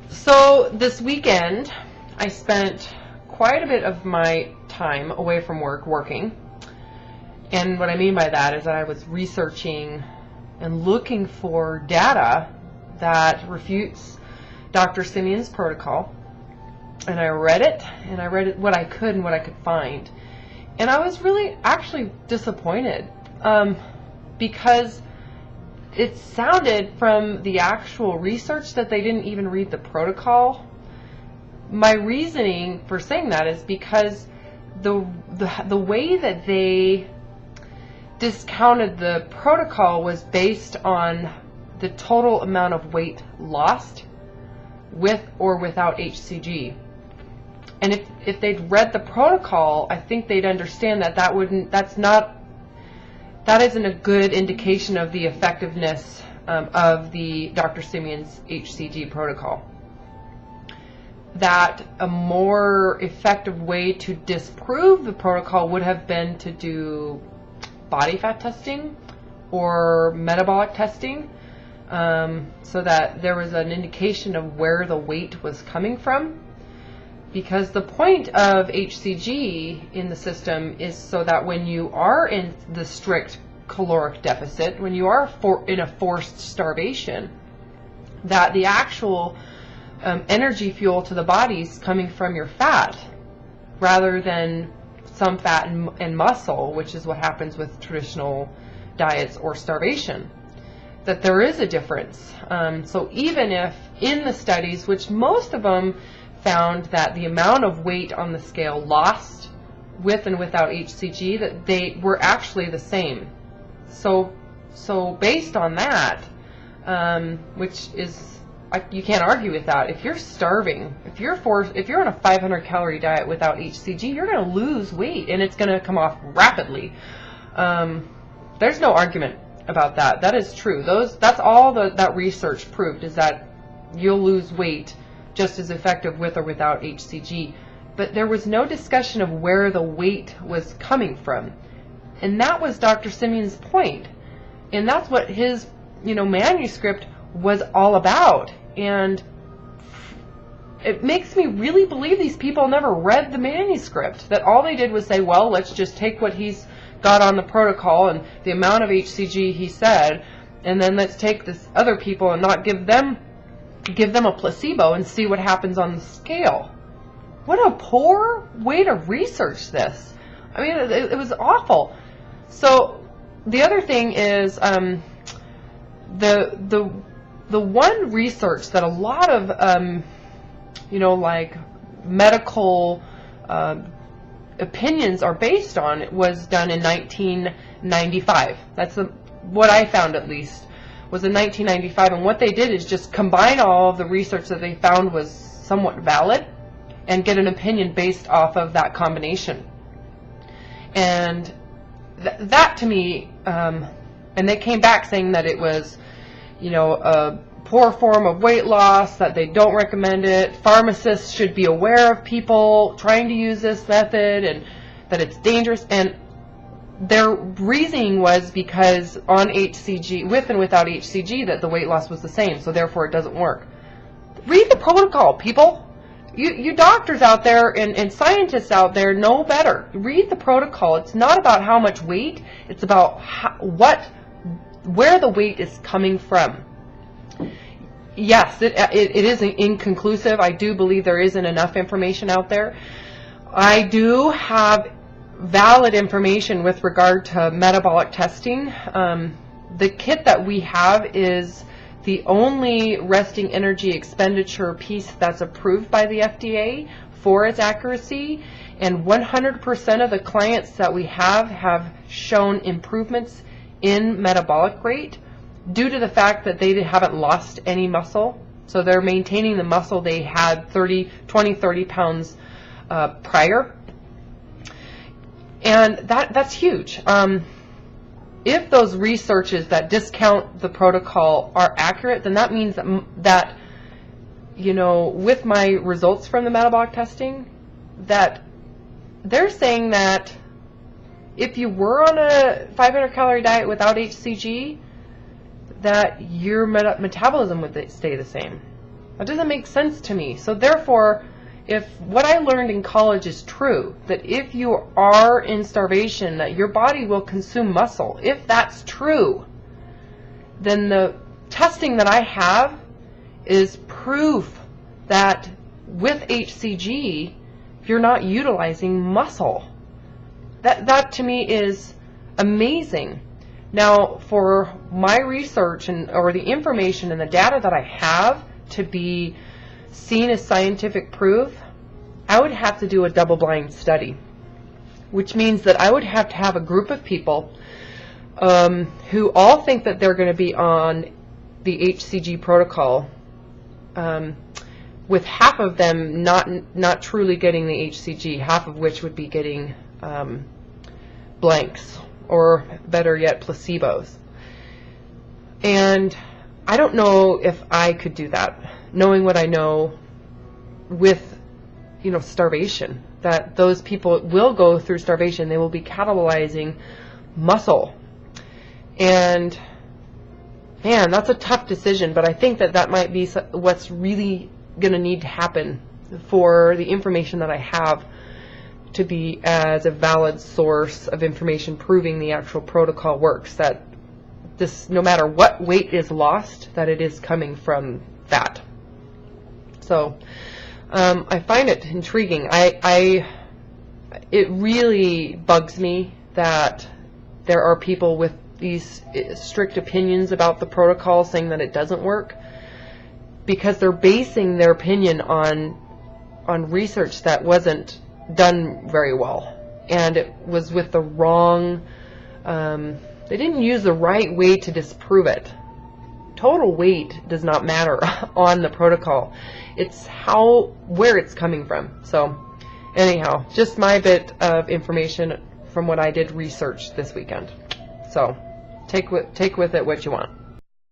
So this weekend, I spent quite a bit of my time away from work working. And what I mean by that is that I was researching and looking for data that refutes Dr. Simeons' protocol. And I read it, and I read it what I could and what I could find. And I was really actually disappointed because it sounded from the actual research that they didn't even read the protocol. My reasoning for saying that is because the way that they discounted the protocol was based on the total amount of weight lost with or without HCG. And if they'd read the protocol, I think they'd understand that that isn't a good indication of the effectiveness of the Dr. Simeons HCG protocol. That a more effective way to disprove the protocol would have been to do body fat testing or metabolic testing, so that there was an indication of where the weight was coming from. Because the point of HCG in the system is so that when you are in the strict caloric deficit, when you are in a forced starvation, that the actual energy fuel to the body is coming from your fat rather than some fat and muscle, which is what happens with traditional diets or starvation. That there is a difference. So even if in the studies, which most of them found that the amount of weight on the scale lost with and without HCG, that they were actually the same. So based on that, which is, you can't argue with that. If you're starving, if you're on a 500 calorie diet without HCG, you're going to lose weight and it's going to come off rapidly. There's no argument about that. That is true. That's all that research proved, is that you'll lose weight just as effective with or without HCG. But there was no discussion of where the weight was coming from. And that was Dr. Simeons' point. And that's what his, manuscript was all about. And it makes me really believe these people never read the manuscript. That all they did was say, well, let's just take what he's got on the protocol and the amount of HCG he said, and then let's take this other people and not give them a placebo and see what happens on the scale. What a poor way to research this. I mean, it was awful. So the other thing is the one research that a lot of medical opinions are based on was done in 1995. That's what I found, at least, was in 1995. And what they did is just combine all of the research that they found was somewhat valid and get an opinion based off of that combination. And that to me, and they came back saying that it was, a poor form of weight loss, that they don't recommend it. Pharmacists should be aware of people trying to use this method and that it's dangerous. And their reasoning was because on HCG, with and without HCG, that the weight loss was the same, so therefore it doesn't work. Read the protocol, people. You doctors out there and scientists out there know better. Read the protocol. It's not about how much weight. It's about where the weight is coming from. Yes, it is inconclusive. I do believe there isn't enough information out there. I do have valid information with regard to metabolic testing. The kit that we have is the only resting energy expenditure piece that's approved by the FDA for its accuracy, and 100% of the clients that we have shown improvements in metabolic rate due to the fact that they haven't lost any muscle. So they're maintaining the muscle they had 30 pounds prior. And that's huge. If those researches that discount the protocol are accurate, then that means that with my results from the metabolic testing, that they're saying that if you were on a 500 calorie diet without HCG, that your metabolism would stay the same. That doesn't make sense to me. So therefore, if what I learned in college is true, that if you are in starvation, that your body will consume muscle, if that's true, then the testing that I have is proof that with HCG, you're not utilizing muscle. That to me is amazing. Now, for my research or the information and the data that I have to be seen as scientific proof, I would have to do a double-blind study, which means that I would have to have a group of people who all think that they're going to be on the HCG protocol, with half of them not truly getting the HCG, half of which would be getting blanks, or better yet, placebos. And I don't know if I could do that, knowing what I know with, starvation, that those people will go through starvation. They will be catabolizing muscle. And man, that's a tough decision, but I think that might be what's really going to need to happen for the information that I have to be as a valid source of information proving the actual protocol works, that this, no matter what weight is lost, that it is coming from fat. So I find it intriguing. It really bugs me that there are people with these strict opinions about the protocol, saying that it doesn't work, because they're basing their opinion on research that wasn't done very well, and it was with the wrong, they didn't use the right way to disprove it. Total weight does not matter on the protocol. It's where it's coming from. So anyhow, just my bit of information from what I did research this weekend. So take with it what you want.